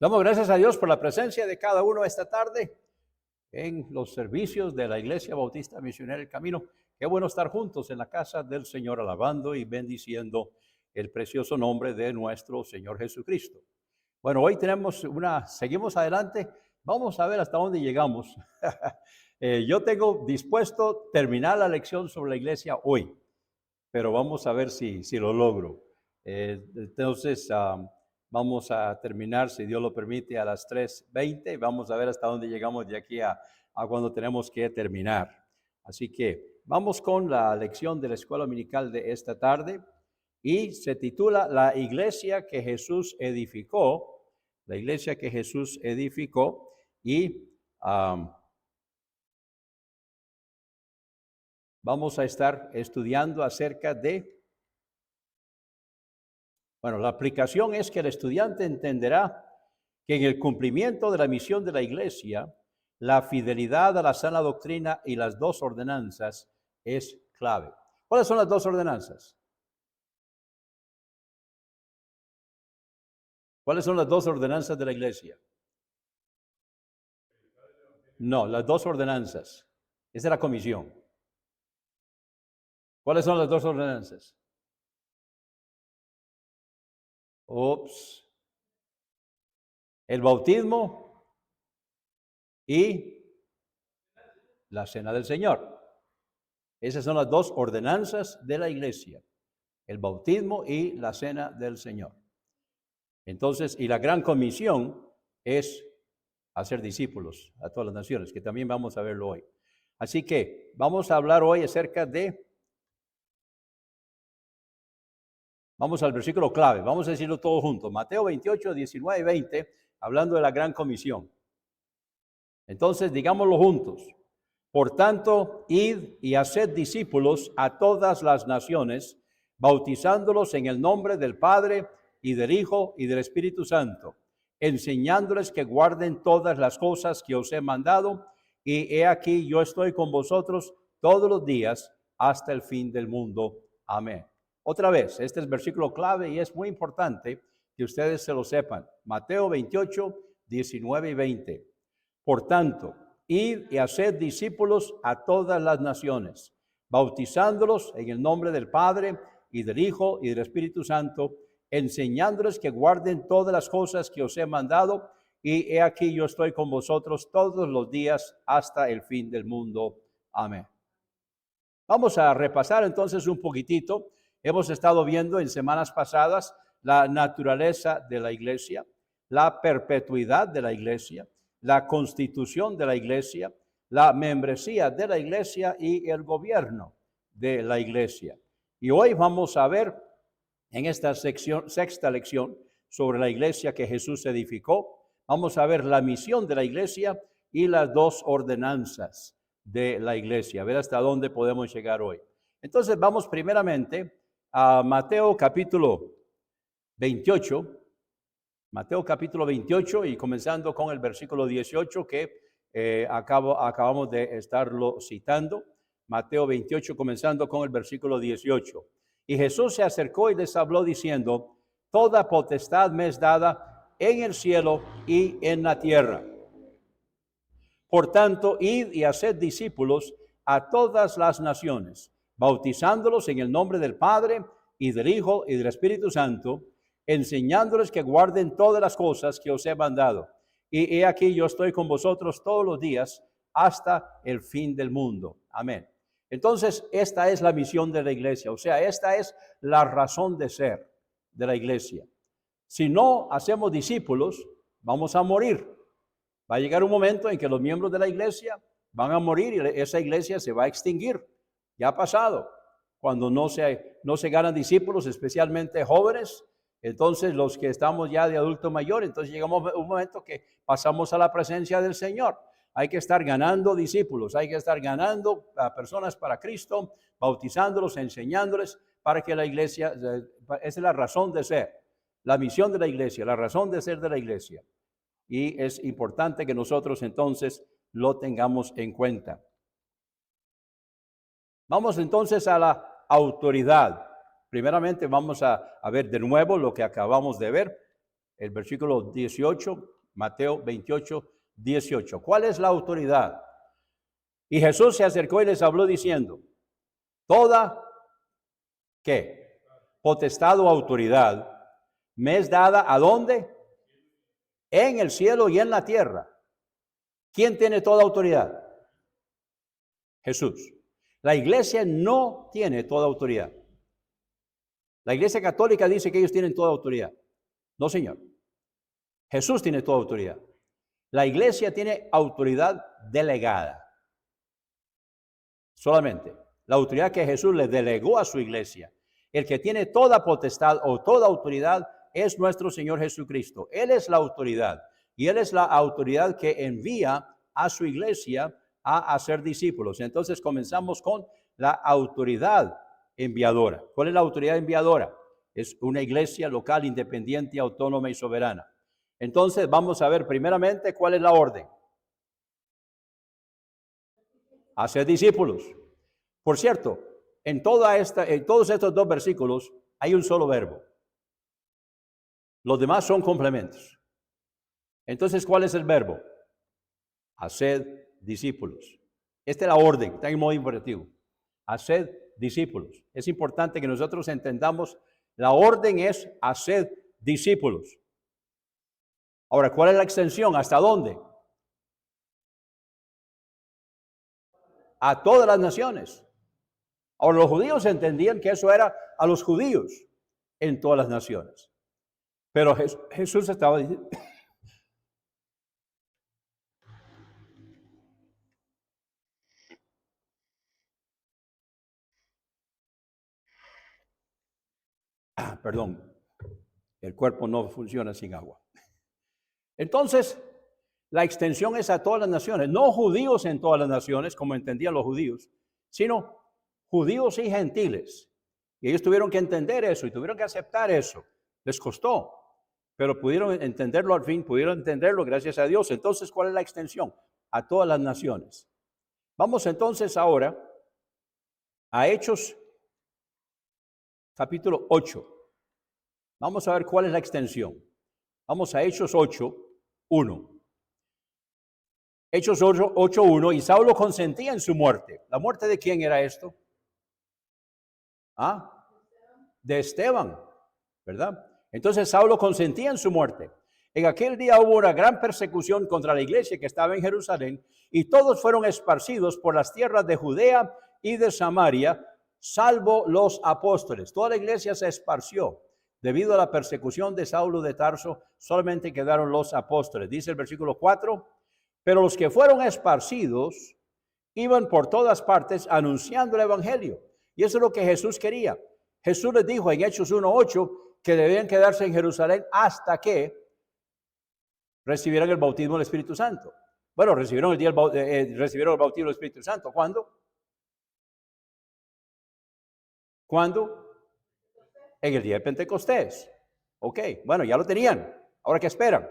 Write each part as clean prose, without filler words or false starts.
Damos gracias a Dios por la presencia de cada uno esta tarde en los servicios de la Iglesia Bautista Misionera El Camino. Qué bueno estar juntos en la casa del Señor, alabando y bendiciendo el precioso nombre de nuestro Señor Jesucristo. Bueno, hoy seguimos adelante. Vamos a ver hasta dónde llegamos. Yo tengo dispuesto terminar la lección sobre la iglesia hoy, pero vamos a ver si lo logro. Entonces, vamos a terminar, si Dios lo permite, a las 3:20. Vamos a ver hasta dónde llegamos de aquí a cuando tenemos que terminar. Así que vamos con la lección de la escuela dominical de esta tarde y se titula La iglesia que Jesús edificó. La iglesia que Jesús edificó y vamos a estar estudiando acerca de, la aplicación es que el estudiante entenderá que en el cumplimiento de la misión de la iglesia, la fidelidad a la sana doctrina y las dos ordenanzas es clave. ¿Cuáles son las dos ordenanzas? ¿Cuáles son las dos ordenanzas de la iglesia? No, las dos ordenanzas. Esa es la comisión. ¿Cuáles son las dos ordenanzas? El bautismo y la cena del Señor. Esas son las dos ordenanzas de la iglesia. El bautismo y la cena del Señor. Entonces, y la gran comisión es hacer discípulos a todas las naciones, que también vamos a verlo hoy. Así que vamos a hablar hoy acerca de, vamos al versículo clave, vamos a decirlo todo juntos, Mateo 28, 19 y 20, hablando de la gran comisión. Entonces, digámoslo juntos. Por tanto, id y haced discípulos a todas las naciones, bautizándolos en el nombre del Padre y del Hijo y del Espíritu Santo, enseñándoles que guarden todas las cosas que os he mandado, y he aquí yo estoy con vosotros todos los días hasta el fin del mundo. Amén. Otra vez, este es el versículo clave y es muy importante que ustedes se lo sepan. Mateo 28, 19 y 20. Por tanto, id y haced discípulos a todas las naciones, bautizándolos en el nombre del Padre y del Hijo y del Espíritu Santo, enseñándoles que guarden todas las cosas que os he mandado, y he aquí yo estoy con vosotros todos los días hasta el fin del mundo. Amén. Vamos a repasar entonces un poquitito. Hemos estado viendo en semanas pasadas la naturaleza de la iglesia, la perpetuidad de la iglesia, la constitución de la iglesia, la membresía de la iglesia y el gobierno de la iglesia. Y hoy vamos a ver en esta sexta lección sobre la iglesia que Jesús edificó, vamos a ver la misión de la iglesia y las dos ordenanzas de la iglesia, a ver hasta dónde podemos llegar hoy. Entonces vamos primeramente a Mateo capítulo 28, Mateo capítulo 28 y comenzando con el versículo 18 que acabamos de estarlo citando. Mateo 28 comenzando con el versículo 18. Y Jesús se acercó y les habló diciendo, toda potestad me es dada en el cielo y en la tierra. Por tanto, id y haced discípulos a todas las naciones, bautizándolos en el nombre del Padre y del Hijo y del Espíritu Santo, enseñándoles que guarden todas las cosas que os he mandado. Y he aquí yo estoy con vosotros todos los días hasta el fin del mundo. Amén. Entonces, esta es la misión de la iglesia, o sea, esta es la razón de ser de la iglesia. Si no hacemos discípulos, vamos a morir. Va a llegar un momento en que los miembros de la iglesia van a morir y esa iglesia se va a extinguir. Ya ha pasado. Cuando no se ganan discípulos, especialmente jóvenes, entonces los que estamos ya de adulto mayor, entonces llegamos a un momento que pasamos a la presencia del Señor. Hay que estar ganando discípulos, hay que estar ganando a personas para Cristo, bautizándolos, enseñándoles para que la iglesia, esa es la razón de ser, la misión de la iglesia, la razón de ser de la iglesia. Y es importante que nosotros entonces lo tengamos en cuenta. Vamos entonces a la autoridad. Primeramente vamos a ver de nuevo lo que acabamos de ver. el versículo 18, Mateo 28, 18. ¿Cuál es la autoridad? Y Jesús se acercó y les habló diciendo, toda, ¿qué? Potestad o autoridad me es dada, ¿a dónde? En el cielo y en la tierra. ¿Quién tiene toda autoridad? Jesús. La iglesia no tiene toda autoridad. La iglesia católica dice que ellos tienen toda autoridad. No, señor. Jesús tiene toda autoridad. La iglesia tiene autoridad delegada. Solamente la autoridad que Jesús le delegó a su iglesia. El que tiene toda potestad o toda autoridad es nuestro Señor Jesucristo. Él es la autoridad y Él es la autoridad que envía a su iglesia a hacer discípulos. Entonces comenzamos con la autoridad enviadora. ¿Cuál es la autoridad enviadora? Es una iglesia local, independiente, autónoma y soberana. Entonces vamos a ver primeramente cuál es la orden. Hacer discípulos. Por cierto, en todos estos dos versículos hay un solo verbo. Los demás son complementos. Entonces, ¿cuál es el verbo? Hacer discípulos. Esta es la orden, está en modo imperativo. Hacer discípulos. Es importante que nosotros entendamos, la orden es hacer discípulos. Ahora, ¿cuál es la extensión? ¿Hasta dónde? A todas las naciones. Ahora, los judíos entendían que eso era a los judíos en todas las naciones. Pero Jesús estaba diciendo, perdón, el cuerpo no funciona sin agua. Entonces, la extensión es a todas las naciones, no judíos en todas las naciones, como entendían los judíos, sino judíos y gentiles. Y ellos tuvieron que entender eso y tuvieron que aceptar eso. Les costó, pero pudieron entenderlo al fin, pudieron entenderlo gracias a Dios. Entonces, ¿cuál es la extensión? A todas las naciones. Vamos entonces ahora a Hechos capítulo 8. Vamos a ver cuál es la extensión. Vamos a Hechos 8, 1. Hechos 8, 1. Y Saulo consentía en su muerte. ¿La muerte de quién era esto? De Esteban, ¿verdad? Entonces Saulo consentía en su muerte. En aquel día hubo una gran persecución contra la iglesia que estaba en Jerusalén y todos fueron esparcidos por las tierras de Judea y de Samaria, salvo los apóstoles. Toda la iglesia se esparció. Debido a la persecución de Saulo de Tarso, solamente quedaron los apóstoles. Dice el versículo 4, pero los que fueron esparcidos iban por todas partes anunciando el evangelio. Y eso es lo que Jesús quería. Jesús les dijo en Hechos 1:8 que debían quedarse en Jerusalén hasta que recibieran el bautismo del Espíritu Santo. Bueno, recibieron el bautismo del Espíritu Santo. ¿Cuándo? ¿Cuándo? En el día de Pentecostés. Ok, bueno, ya lo tenían. Ahora, ¿qué esperan?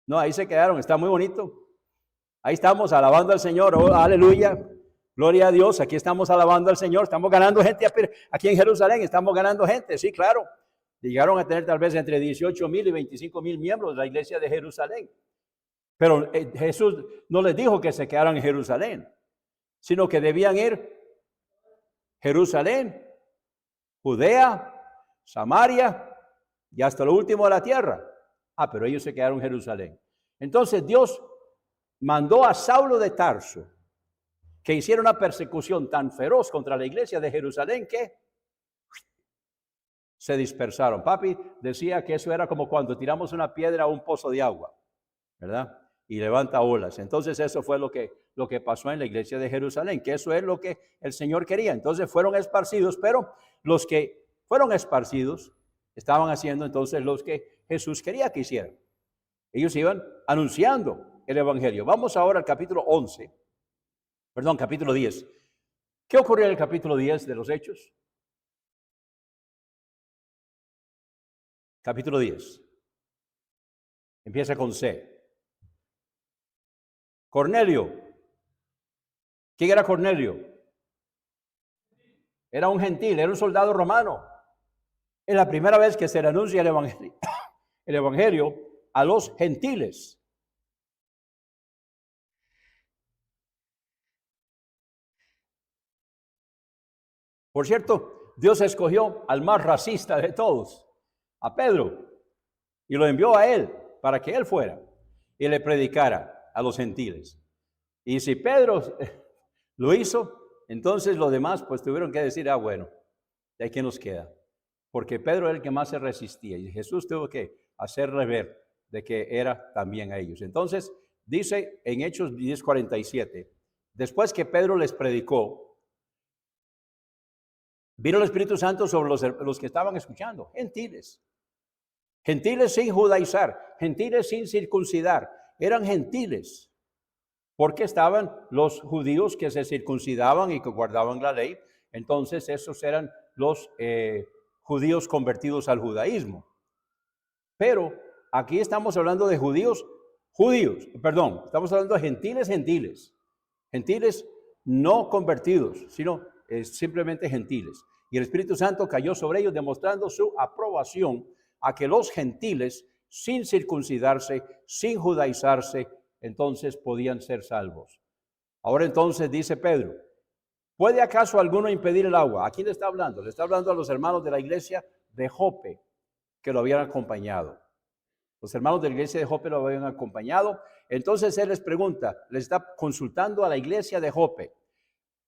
No, ahí se quedaron, está muy bonito. Ahí estamos alabando al Señor, oh, aleluya. Gloria a Dios, aquí estamos alabando al Señor, estamos ganando gente aquí en Jerusalén, estamos ganando gente, sí, claro. Llegaron a tener tal vez entre 18,000 y 25,000 miembros de la iglesia de Jerusalén. Pero Jesús no les dijo que se quedaran en Jerusalén, sino que debían ir Jerusalén, Judea, Samaria y hasta lo último de la tierra. Pero ellos se quedaron en Jerusalén. Entonces Dios mandó a Saulo de Tarso que hiciera una persecución tan feroz contra la iglesia de Jerusalén que se dispersaron. Papi decía que eso era como cuando tiramos una piedra a un pozo de agua, ¿verdad? Y levanta olas. Entonces eso fue lo que pasó en la iglesia de Jerusalén, que eso es lo que el Señor quería. Entonces fueron esparcidos, pero los que fueron esparcidos estaban haciendo entonces los que Jesús quería que hicieran. Ellos iban anunciando el evangelio. Vamos ahora al capítulo 10. ¿Qué ocurrió en el capítulo 10 de los Hechos? Capítulo 10. Empieza con C. Cornelio. ¿Quién era Cornelio? Era un gentil, era un soldado romano. Es la primera vez que se le anuncia el evangelio. el evangelio a los gentiles. Por cierto, Dios escogió al más racista de todos, a Pedro, y lo envió a él para que él fuera y le predicara a los gentiles. Y si Pedro lo hizo, entonces los demás pues tuvieron que decir, bueno, ¿de qué nos queda? Porque Pedro era el que más se resistía y Jesús tuvo que hacerle ver de que era también a ellos. Entonces, dice en Hechos 10:47, después que Pedro les predicó, vino el Espíritu Santo sobre los que estaban escuchando, gentiles. Gentiles sin judaizar, gentiles sin circuncidar, eran gentiles. Porque estaban los judíos que se circuncidaban y que guardaban la ley. Entonces esos eran los judíos convertidos al judaísmo. Pero aquí estamos hablando de estamos hablando de gentiles. Gentiles no convertidos, sino simplemente gentiles. Y el Espíritu Santo cayó sobre ellos demostrando su aprobación a que los gentiles, sin circuncidarse, sin judaizarse, entonces podían ser salvos. Ahora entonces dice Pedro, ¿puede acaso alguno impedir el agua? ¿A quién le está hablando? Le está hablando a los hermanos de la iglesia de Jope que lo habían acompañado. Los hermanos de la iglesia de Jope lo habían acompañado. Entonces él les pregunta, les está consultando a la iglesia de Jope,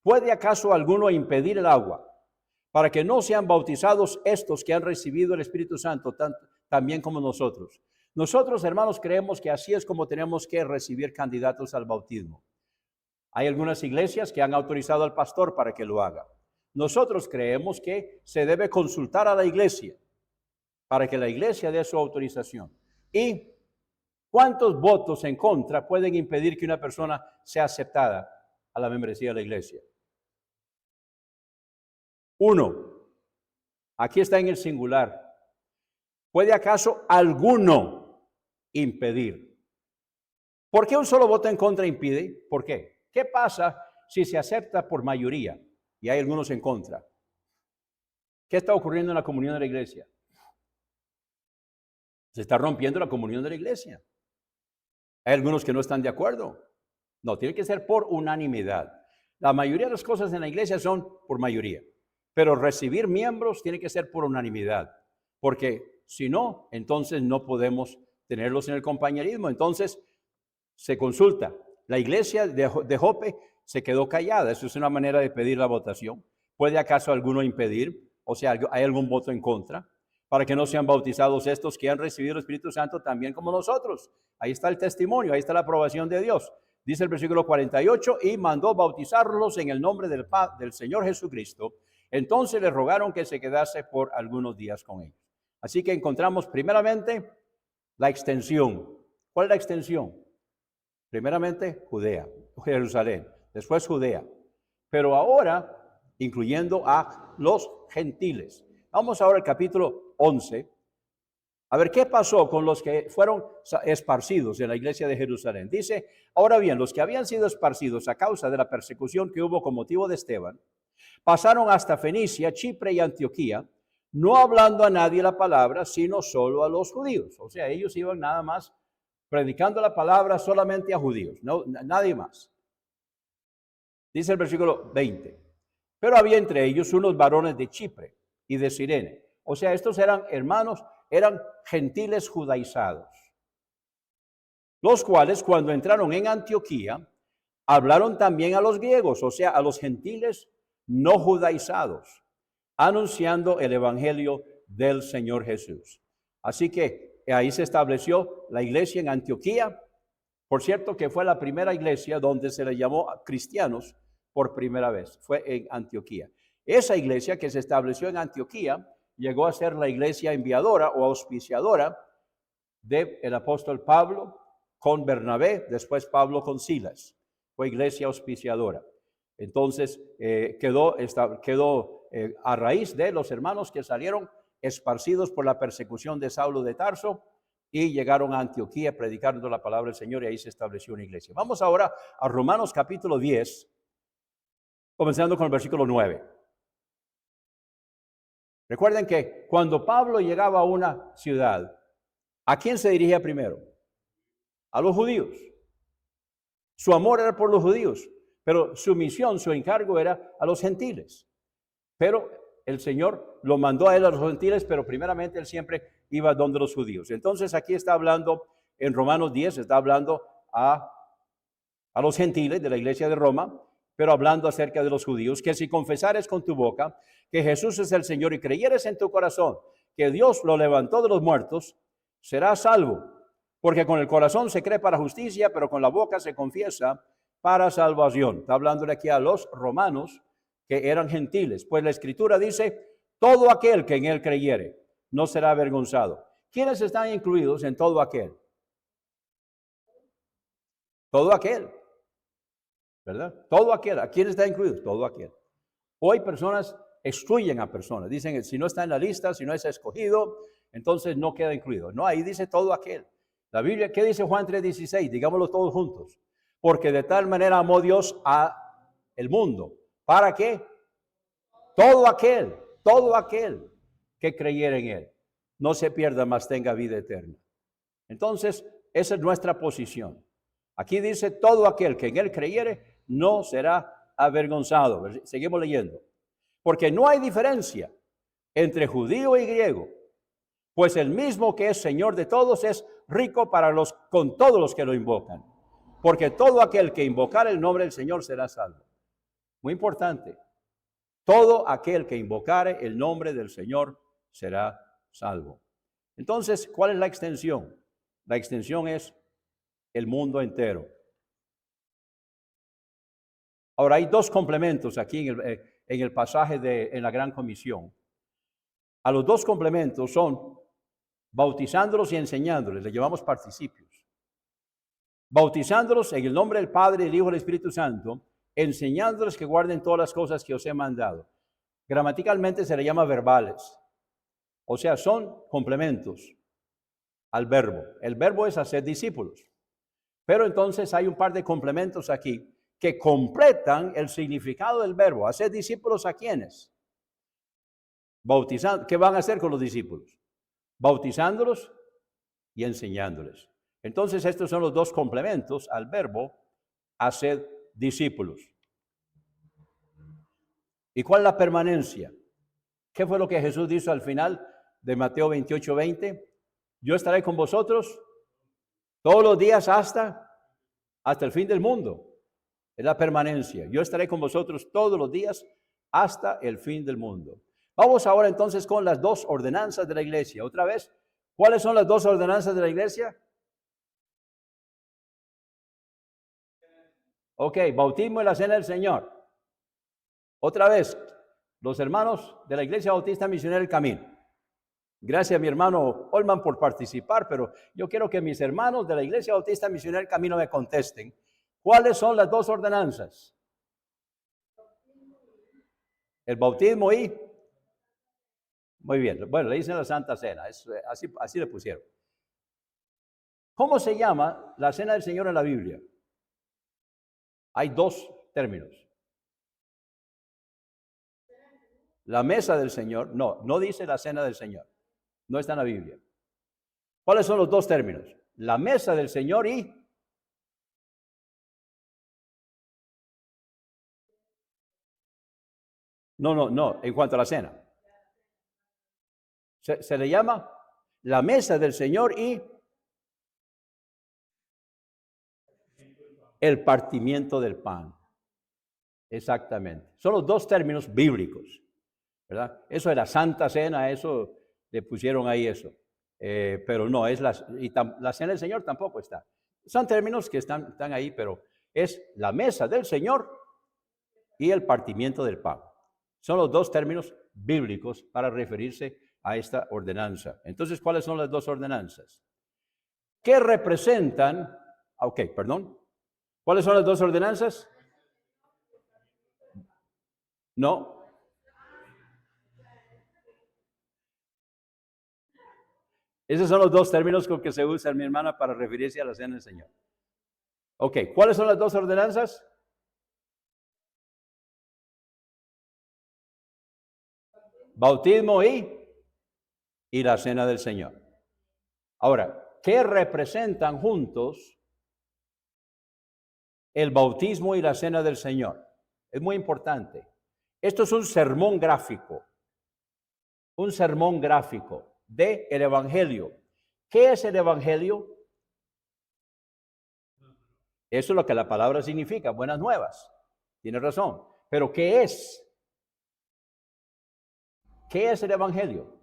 ¿puede acaso alguno impedir el agua para que no sean bautizados estos que han recibido el Espíritu Santo también como nosotros? Nosotros, hermanos, creemos que así es como tenemos que recibir candidatos al bautismo. Hay algunas iglesias que han autorizado al pastor para que lo haga. Nosotros creemos que se debe consultar a la iglesia para que la iglesia dé su autorización. ¿Y cuántos votos en contra pueden impedir que una persona sea aceptada a la membresía de la iglesia? 1. Aquí está en el singular. ¿Puede acaso alguno impedir? ¿Por qué un solo voto en contra impide? ¿Por qué? ¿Qué pasa si se acepta por mayoría y hay algunos en contra? ¿Qué está ocurriendo en la comunión de la iglesia? Se está rompiendo la comunión de la iglesia. Hay algunos que no están de acuerdo. No, tiene que ser por unanimidad. La mayoría de las cosas en la iglesia son por mayoría, pero recibir miembros tiene que ser por unanimidad, porque si no, entonces no podemos tenerlos en el compañerismo. Entonces se consulta. La iglesia de Jope se quedó callada. Eso es una manera de pedir la votación. ¿Puede acaso alguno impedir? O sea, ¿hay algún voto en contra? Para que no sean bautizados estos que han recibido el Espíritu Santo también como nosotros. Ahí está el testimonio, ahí está la aprobación de Dios. Dice el versículo 48, y mandó bautizarlos en el nombre del Señor Jesucristo. Entonces le rogaron que se quedase por algunos días con ellos. Así que encontramos primeramente la extensión. ¿Cuál es la extensión? Primeramente Judea, Jerusalén, después Judea. Pero ahora, incluyendo a los gentiles. Vamos ahora al capítulo 11. A ver, ¿qué pasó con los que fueron esparcidos en la iglesia de Jerusalén? Dice, ahora bien, los que habían sido esparcidos a causa de la persecución que hubo con motivo de Esteban, pasaron hasta Fenicia, Chipre y Antioquía, no hablando a nadie la palabra, sino solo a los judíos. O sea, ellos iban nada más predicando la palabra solamente a judíos, no, nadie más. Dice el versículo 20, pero había entre ellos unos varones de Chipre y de Cirene. O sea, estos eran hermanos, eran gentiles judaizados, los cuales cuando entraron en Antioquía, hablaron también a los griegos, o sea, a los gentiles no judaizados, anunciando el evangelio del Señor Jesús. Así que ahí se estableció la iglesia en Antioquía. Por cierto, que fue la primera iglesia donde se le llamó a cristianos por primera vez, fue en Antioquía. Esa iglesia que se estableció en Antioquía llegó a ser la iglesia enviadora o auspiciadora del apóstol Pablo con Bernabé, después Pablo con Silas. Fue iglesia auspiciadora. Entonces quedó a raíz de los hermanos que salieron esparcidos por la persecución de Saulo de Tarso y llegaron a Antioquía predicando la palabra del Señor, y ahí se estableció una iglesia. Vamos ahora a Romanos capítulo 10, comenzando con el versículo 9. Recuerden que cuando Pablo llegaba a una ciudad, ¿A quién se dirigía primero? A los judíos. Su amor era por los judíos, pero su misión, su encargo era a los gentiles. Pero el Señor lo mandó a él a los gentiles, pero primeramente él siempre iba donde los judíos. Entonces aquí está hablando, en Romanos 10, está hablando a los gentiles de la iglesia de Roma, pero hablando acerca de los judíos, que si confesares con tu boca que Jesús es el Señor y creyeres en tu corazón que Dios lo levantó de los muertos, serás salvo. Porque con el corazón se cree para justicia, pero con la boca se confiesa para salvación. Está hablándole aquí a los romanos que eran gentiles. Pues la Escritura dice, todo aquel que en él creyere no será avergonzado. ¿Quiénes están incluidos en todo aquel? Todo aquel, ¿verdad? Todo aquel. ¿A quién está incluido? Todo aquel. Hoy personas excluyen a personas. Dicen, si no está en la lista, si no es escogido, entonces no queda incluido. No, ahí dice todo aquel. La Biblia, ¿qué dice Juan 3:16? Digámoslo todos juntos. Porque de tal manera amó Dios a el mundo. ¿Para qué? Todo aquel que creyera en él, no se pierda, mas tenga vida eterna. Entonces, esa es nuestra posición. Aquí dice, todo aquel que en él creyere, no será avergonzado. Seguimos leyendo. Porque no hay diferencia entre judío y griego, pues el mismo que es Señor de todos es rico con todos los que lo invocan. Porque todo aquel que invocar el nombre del Señor será salvo. Muy importante. Todo aquel que invocare el nombre del Señor será salvo. Entonces, ¿cuál es la extensión? La extensión es el mundo entero. Ahora, hay dos complementos aquí en el pasaje en la Gran Comisión. A los dos complementos son bautizándolos y enseñándoles, le llamamos participios. Bautizándolos en el nombre del Padre, del Hijo y del Espíritu Santo, enseñándoles que guarden todas las cosas que os he mandado. Gramaticalmente se le llama verbales. O sea, son complementos al verbo. El verbo es hacer discípulos. Pero entonces hay un par de complementos aquí que completan el significado del verbo. Hacer discípulos ¿a quiénes? Bautizando. ¿Qué van a hacer con los discípulos? Bautizándolos y enseñándoles. Entonces estos son los dos complementos al verbo hacer discípulos. ¿Y cuál es la permanencia? ¿Qué fue lo que Jesús dijo al final de Mateo 28:20? Yo estaré con vosotros todos los días hasta el fin del mundo. Es la permanencia. Yo estaré con vosotros todos los días hasta el fin del mundo. Vamos ahora entonces con las dos ordenanzas de la iglesia. Otra vez, ¿cuáles son las dos ordenanzas de la iglesia? Ok, bautismo y la cena del Señor. Otra vez, los hermanos de la Iglesia Bautista Misionera del Camino. Gracias a mi hermano Olman por participar, pero yo quiero que mis hermanos de la Iglesia Bautista Misionera del Camino me contesten. ¿Cuáles son las dos ordenanzas? El bautismo y... Muy bien, bueno, le dicen la Santa Cena, así le pusieron. ¿Cómo se llama la Cena del Señor en la Biblia? Hay dos términos. La mesa del Señor, no dice la Cena del Señor, no está en la Biblia. ¿Cuáles son los dos términos? La mesa del Señor y... No, en cuanto a la cena. Se le llama la mesa del Señor y el partimiento del pan. Exactamente. Son los dos términos bíblicos, ¿verdad? Eso de la Santa Cena, eso le pusieron ahí eso. Pero no, es la cena del Señor tampoco está. Son términos que están ahí, pero es la mesa del Señor y el partimiento del pan. Son los dos términos bíblicos para referirse a esta ordenanza. Entonces, ¿cuáles son las dos ordenanzas? ¿Qué representan? Ok, perdón. ¿Cuáles son las dos ordenanzas? No. Esos son los dos términos con que se usa mi hermana para referirse a la cena del Señor. Ok, ¿cuáles son las dos ordenanzas? Bautismo y la cena del Señor. Ahora, ¿qué representan juntos el bautismo y la cena del Señor? Es muy importante. Esto es un sermón gráfico del Evangelio. ¿Qué es el Evangelio? Eso es lo que la palabra significa, buenas nuevas. Tiene razón. Pero ¿qué es? ¿Qué es el Evangelio?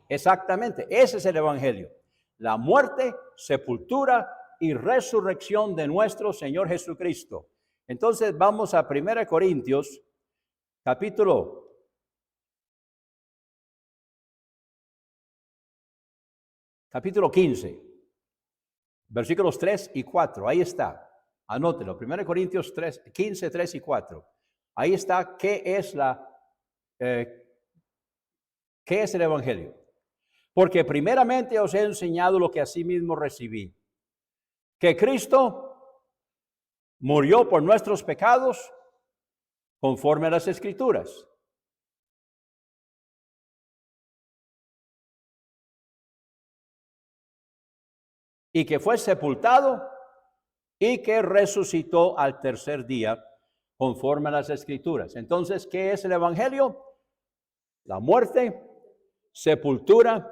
Exactamente, ese es el Evangelio. La muerte, sepultura y resurrección de nuestro Señor Jesucristo. Entonces vamos a 1 Corintios, capítulo 15, versículos 3 y 4. Ahí está. Anótelo. 1 Corintios 15, 3 y 4. Ahí está qué es el Evangelio. Porque primeramente os he enseñado lo que asimismo recibí, que Cristo murió por nuestros pecados conforme a las Escrituras. Y que fue sepultado y que resucitó al tercer día conforme a las Escrituras. Entonces, ¿qué es el Evangelio? La muerte, sepultura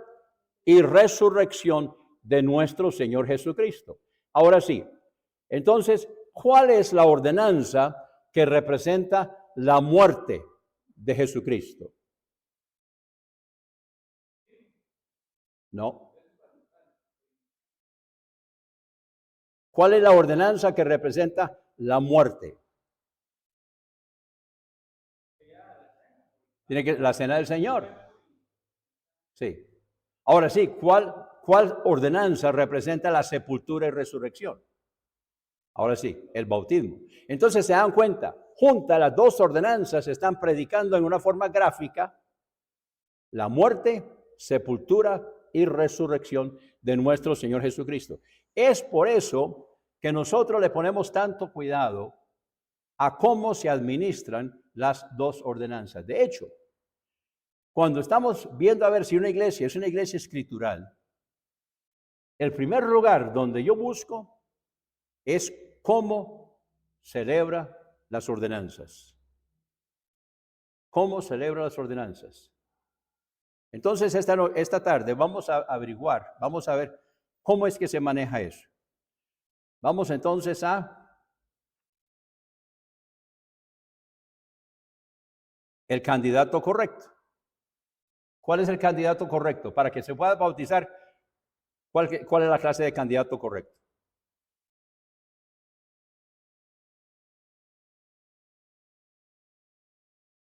y resurrección de nuestro Señor Jesucristo. Ahora sí, entonces, ¿cuál es la ordenanza que representa la muerte de Jesucristo? No. ¿Cuál es la ordenanza que representa la muerte? Tiene que la cena del Señor. Sí. Ahora sí, ¿cuál ordenanza representa la sepultura y resurrección? Ahora sí, el bautismo. Entonces se dan cuenta, juntas las dos ordenanzas están predicando en una forma gráfica la muerte, sepultura y resurrección de nuestro Señor Jesucristo. Es por eso que nosotros le ponemos tanto cuidado a cómo se administran las dos ordenanzas. De hecho, cuando estamos viendo a ver si una iglesia es una iglesia escritural, el primer lugar donde yo busco es cómo celebra las ordenanzas. ¿Cómo celebra las ordenanzas? Entonces, esta tarde vamos a averiguar, vamos a ver cómo es que se maneja eso. Vamos entonces a el candidato correcto. ¿Cuál es el candidato correcto? Para que se pueda bautizar, ¿cuál es la clase de candidato correcto?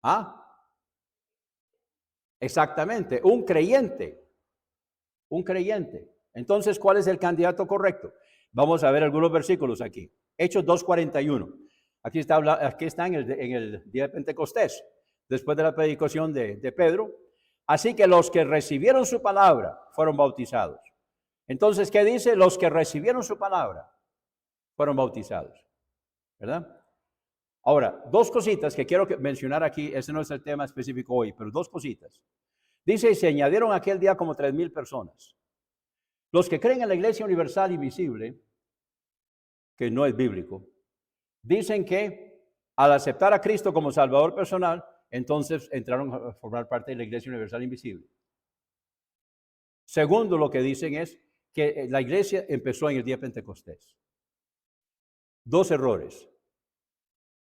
¿Ah? Exactamente, un creyente. Un creyente. Entonces, ¿cuál es el candidato correcto? Vamos a ver algunos versículos aquí. Hechos 2:41. Aquí está en el día de Pentecostés, después de la predicación de Pedro. Así que los que recibieron su palabra fueron bautizados. Entonces, ¿qué dice? Los que recibieron su palabra fueron bautizados. ¿Verdad? Ahora, dos cositas que quiero mencionar aquí. Ese no es el tema específico hoy, pero dos cositas. Dice, y se añadieron aquel día como 3,000 personas. Los que creen en la Iglesia Universal y Visible, que no es bíblico, dicen que al aceptar a Cristo como Salvador personal, entonces entraron a formar parte de la Iglesia Universal Invisible. Segundo, lo que dicen es que la iglesia empezó en el día de Pentecostés. Dos errores.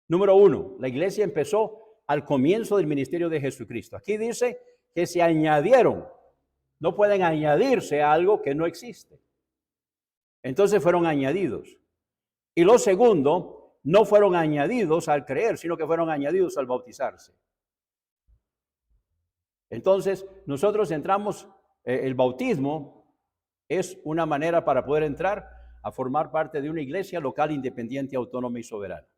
Número uno, la iglesia empezó al comienzo del ministerio de Jesucristo. Aquí dice que se añadieron. No pueden añadirse a algo que no existe. Entonces fueron añadidos. Y lo segundo, no fueron añadidos al creer, sino que fueron añadidos al bautizarse. Entonces, nosotros entramos, el bautismo es una manera para poder entrar a formar parte de una iglesia local, independiente, autónoma y soberana.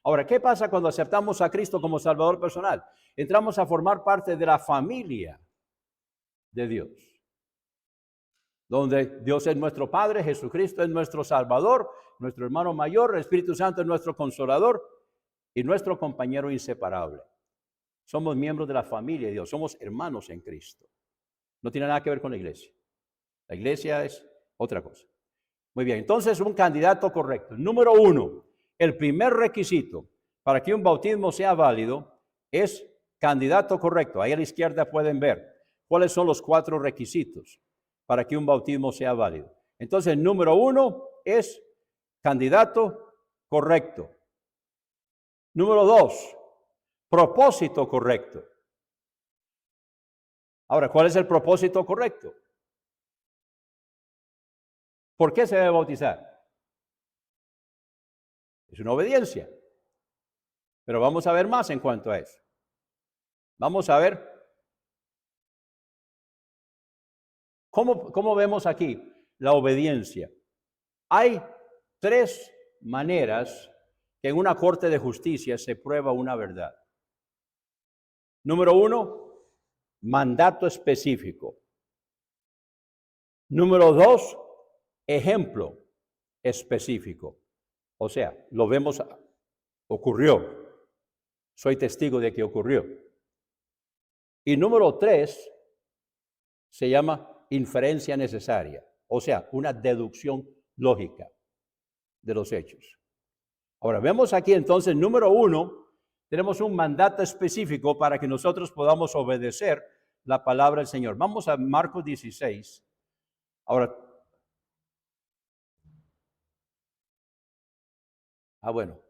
Ahora, ¿qué pasa cuando aceptamos a Cristo como Salvador personal? Entramos a formar parte de la familia de Dios, donde Dios es nuestro Padre, Jesucristo es nuestro Salvador, nuestro hermano mayor, el Espíritu Santo es nuestro consolador y nuestro compañero inseparable. Somos miembros de la familia de Dios, somos hermanos en Cristo. No tiene nada que ver con la iglesia. La iglesia es otra cosa. Muy bien, entonces un candidato correcto. Número 1, el primer requisito para que un bautismo sea válido es candidato correcto. Ahí a la izquierda pueden ver cuáles son los 4 requisitos para que un bautismo sea válido. Entonces, el número 1 es candidato correcto. Número 2, propósito correcto. Ahora, ¿cuál es el propósito correcto? ¿Por qué se debe bautizar? Es una obediencia. Pero vamos a ver más en cuanto a eso. Vamos a ver cómo vemos aquí la obediencia. Hay 3 maneras que en una corte de justicia se prueba una verdad. Número 1, mandato específico. Número 2, ejemplo específico. O sea, lo vemos, ocurrió. Soy testigo de que ocurrió. Y número 3, se llama inferencia necesaria. O sea, una deducción lógica de los hechos. Ahora, vemos aquí entonces, número 1, tenemos un mandato específico para que nosotros podamos obedecer la palabra del Señor. Vamos a Marcos 16. Ahora, bueno,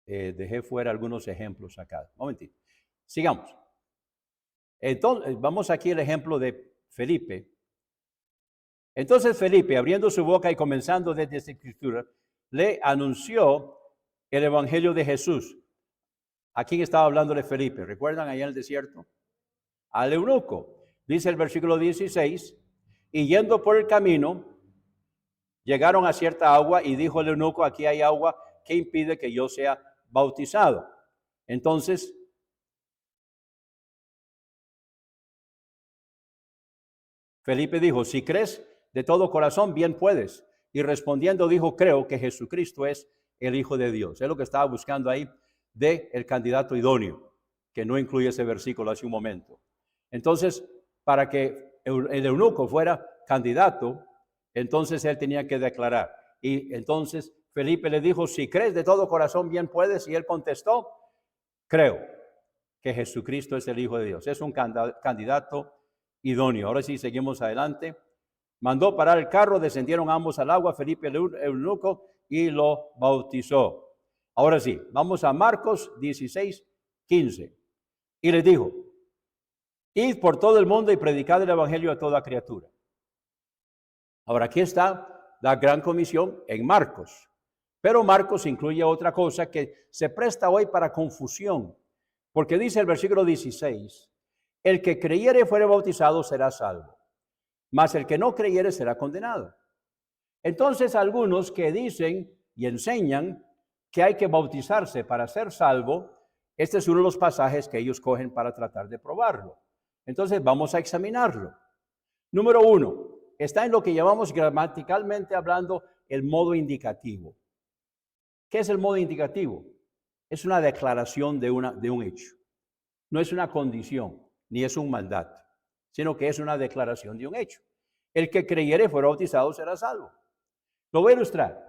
dejé fuera algunos ejemplos acá. Un momentito. Sigamos. Entonces, vamos aquí al ejemplo de Felipe. Entonces Felipe, abriendo su boca y comenzando desde esta escritura, le anunció el evangelio de Jesús. ¿A quién estaba hablando de Felipe? ¿Recuerdan allá en el desierto? Al eunuco. Dice el versículo 16, y yendo por el camino, llegaron a cierta agua y dijo el eunuco, aquí hay agua, ¿qué impide que yo sea bautizado? Entonces, Felipe dijo, si crees de todo corazón, bien puedes. Y respondiendo dijo, creo que Jesucristo es el Hijo de Dios. Es lo que estaba buscando ahí de el candidato idóneo, que no incluye ese versículo hace un momento. Entonces, para que el eunuco fuera candidato, entonces él tenía que declarar. Y entonces Felipe le dijo, si crees de todo corazón, bien puedes. Y él contestó, creo que Jesucristo es el Hijo de Dios. Es un candidato idóneo. Ahora sí, seguimos adelante. Mandó parar el carro, descendieron ambos al agua, Felipe el eunuco, y lo bautizó. Ahora sí, vamos a Marcos 16, 15. Y les dijo, id por todo el mundo y predicad el evangelio a toda criatura. Ahora aquí está la gran comisión en Marcos. Pero Marcos incluye otra cosa que se presta hoy para confusión. Porque dice el versículo 16, el que creyere y fuere bautizado será salvo, mas el que no creyere será condenado. Entonces algunos que dicen y enseñan que hay que bautizarse para ser salvo, este es uno de los pasajes que ellos cogen para tratar de probarlo. Entonces vamos a examinarlo. Número 1, está en lo que llamamos gramaticalmente hablando el modo indicativo. ¿Qué es el modo indicativo? Es una declaración de un hecho. No es una condición, ni es un mandato, sino que es una declaración de un hecho. El que creyere y fuera bautizado será salvo. Lo voy a ilustrar.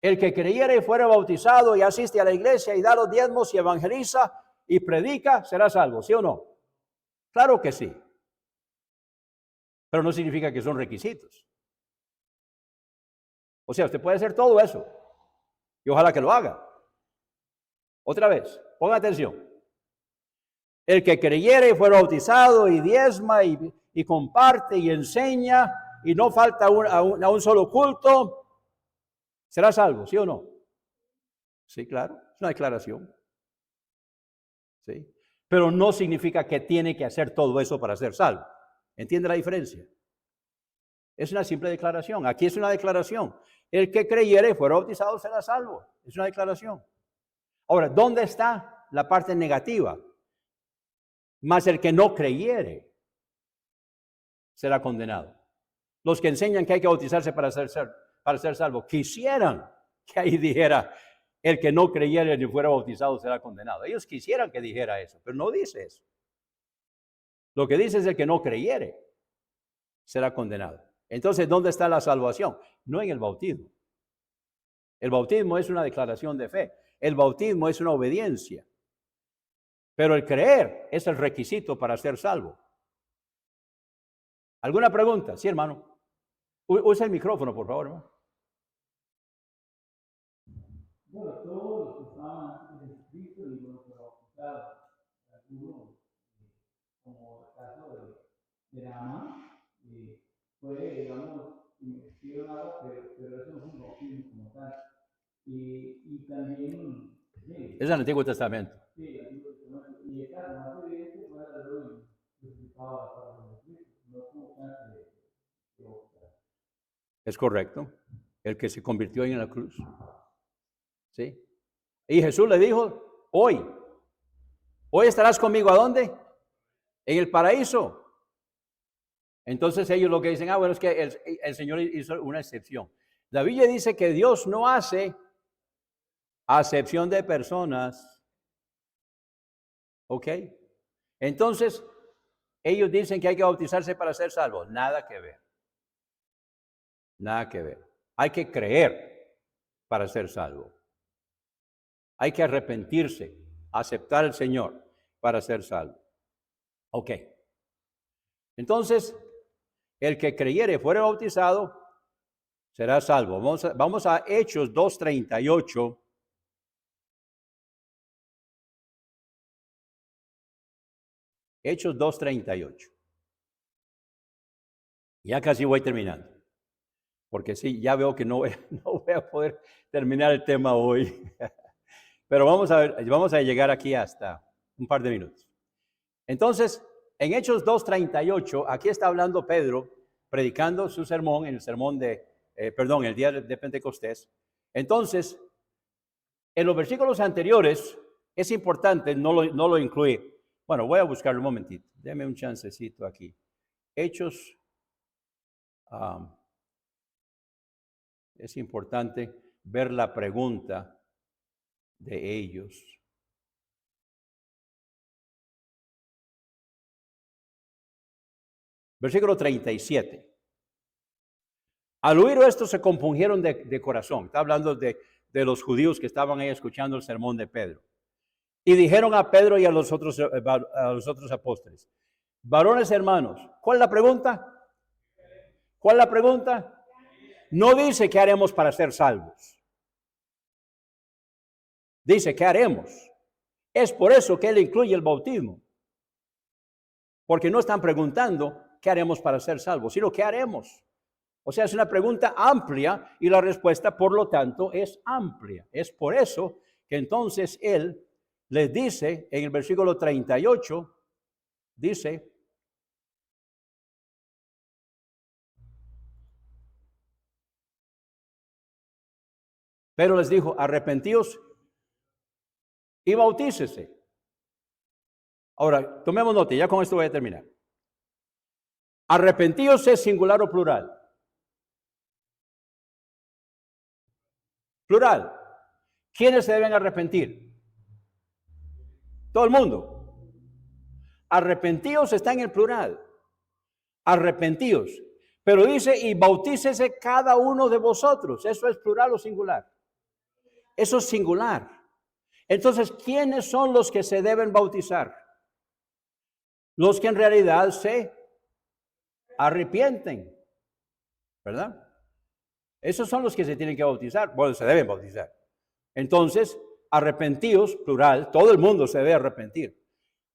El que creyere y fuera bautizado y asiste a la iglesia y da los diezmos y evangeliza y predica, será salvo, ¿sí o no? Claro que sí. Pero no significa que son requisitos. O sea, usted puede hacer todo eso. Y ojalá que lo haga. Otra vez, ponga atención. El que creyere y fuera bautizado y diezma y comparte y enseña y no falta a un solo culto, será salvo, ¿sí o no? Sí, claro, es una declaración. ¿Sí? Pero no significa que tiene que hacer todo eso para ser salvo. ¿Entiende la diferencia? Es una simple declaración. Aquí es una declaración. El que creyere y fuera bautizado será salvo. Es una declaración. Ahora, ¿dónde está la parte negativa? Mas el que no creyere será condenado. Los que enseñan que hay que bautizarse para ser salvo, quisieran que ahí dijera, el que no creyere ni fuera bautizado será condenado. Ellos quisieran que dijera eso, pero no dice eso. Lo que dice es el que no creyere será condenado. Entonces, ¿dónde está la salvación? No en el bautismo. El bautismo es una declaración de fe. El bautismo es una obediencia. Pero el creer es el requisito para ser salvo. ¿Alguna pregunta? Sí, hermano. Usa el micrófono, por favor, hermano. Bueno, todos los que estaban antes de Cristo y los que bautizados, algunos, como el caso de Naamán, fue, digamos, invirtieron agua, pero eso no es un bautismo como tal. Y también, sí, Es el Antiguo Testamento. sí, el Antiguo Testamento. Y el caso más evidente fue el ladrón crucificado a la palabra de Cristo, no tuvo chance de bautizar. Es correcto. El que se convirtió en la cruz. ¿Sí? Y Jesús le dijo, hoy estarás conmigo, ¿a dónde? En el paraíso. Entonces ellos lo que dicen, bueno, es que el Señor hizo una excepción. La Biblia dice que Dios no hace acepción de personas. ¿Ok? Entonces, ellos dicen que hay que bautizarse para ser salvos. Nada que ver. Nada que ver. Hay que creer para ser salvo. Hay que arrepentirse, aceptar al Señor para ser salvo. Ok. Entonces, el que creyere y fuere bautizado será salvo. Vamos a Hechos 2:38. Hechos 2:38. Ya casi voy terminando. Porque sí, ya veo que no voy a poder terminar el tema hoy. Pero vamos a llegar aquí hasta un par de minutos. Entonces, en Hechos 2:38, aquí está hablando Pedro, predicando su sermón, en el sermón el día de Pentecostés. Entonces, en los versículos anteriores, es importante, no lo incluí. Bueno, voy a buscarlo un momentito. Deme un chancecito aquí. Hechos, es importante ver la pregunta de ellos. Versículo 37. Al oír esto se compungieron de corazón. Está hablando de los judíos que estaban ahí escuchando el sermón de Pedro. Y dijeron a Pedro y a los otros apóstoles, varones hermanos, ¿cuál es la pregunta? ¿Cuál es la pregunta? No dice qué haremos para ser salvos. Dice qué haremos. Es por eso que él incluye el bautismo. Porque no están preguntando qué haremos para ser salvos, sino qué haremos. O sea, es una pregunta amplia y la respuesta, por lo tanto, es amplia. Es por eso que entonces él les dice en el versículo 38, dice, pero les dijo, arrepentíos y bautícese. Ahora, tomemos nota, ya con esto voy a terminar. Arrepentíos es singular o plural. Plural. ¿Quiénes se deben arrepentir? Todo el mundo. Arrepentíos está en el plural. Arrepentíos. Pero dice, y bautícese cada uno de vosotros. ¿Eso es plural o singular? Eso es singular. Entonces, ¿quiénes son los que se deben bautizar? Los que en realidad se arrepienten, ¿verdad? Esos son los que se tienen que bautizar. Bueno, se deben bautizar. Entonces, arrepentíos, plural, todo el mundo se debe arrepentir.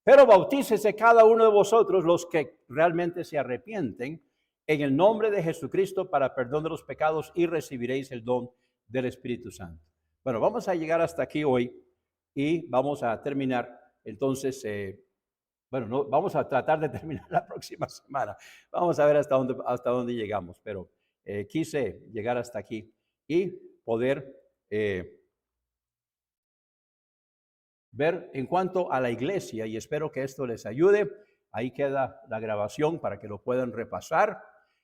Pero bautícese cada uno de vosotros los que realmente se arrepienten en el nombre de Jesucristo para perdón de los pecados y recibiréis el don del Espíritu Santo. Bueno, vamos a llegar hasta aquí hoy y vamos a terminar. Entonces, no, vamos a tratar de terminar la próxima semana. Vamos a ver hasta dónde llegamos, pero quise llegar hasta aquí y poder ver en cuanto a la iglesia, y espero que esto les ayude. Ahí queda la grabación para que lo puedan repasar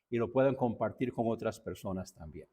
y lo puedan compartir con otras personas también.